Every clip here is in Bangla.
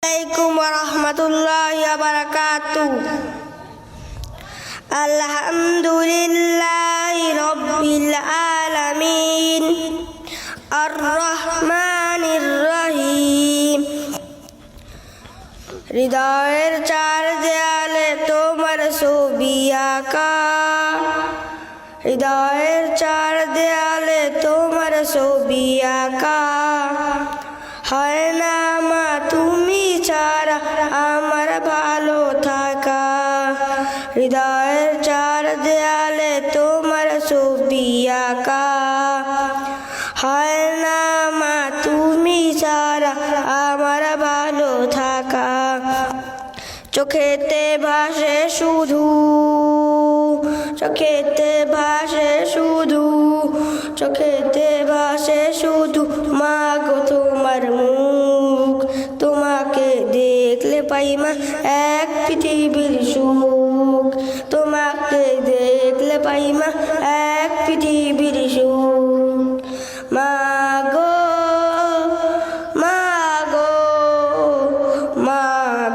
আলাইকুম ওয়া রাহমাতুল্লাহি ওয়া বারাকাতুহু। আলহামদুলিল্লাহি রাব্বিল আলামিন আর রহমানির রহিম। হৃদয়ের চার দেয়ালে তোমার ছবি আঁকা, হৃদয়ের চার দেয়ালে তোমার ছবি আঁকা। হয় না মা তুমি ছাড়া আমার ভালো থাকা, হৃদয়ের চার দেয়ালে তোমার ছবি আঁকা। হয় না মা তুমি ছাড়া আমার ভালো থাকা। চোখেতে ভাসে শুধু, চোখেতে ভাসে শুধু, চোখেতে ভাসে শুধু মা গো তোমার মুখ। তোমাকে দেখলে পাই মা এক পৃথিবীর সুখ, তোমাকে দেখলে পাই মা এক পৃথিবীর সুখ। মা গো, মা গো, মা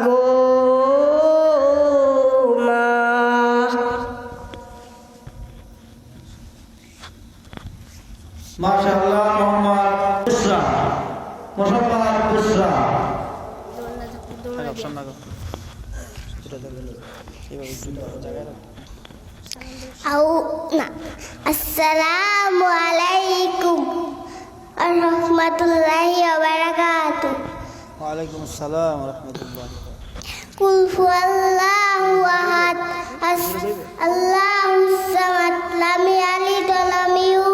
গো, মা। মাশাআল্লাহ মোহাম্মদ বুশরা, মোহাম্মদ বুশরা। আসসালামু আলাইকুম ওয়া রাহমাতুল্লাহি ওয়া বারাকাতুহু। ওয়া আলাইকুম আসসালাম ওয়া রাহমাতুল্লাহ। কুল হুয়াল্লাহু আহাদ, আল্লাহুস সামাদ, লাম ইয়ালিদ ওয়া লাম ইউলাদ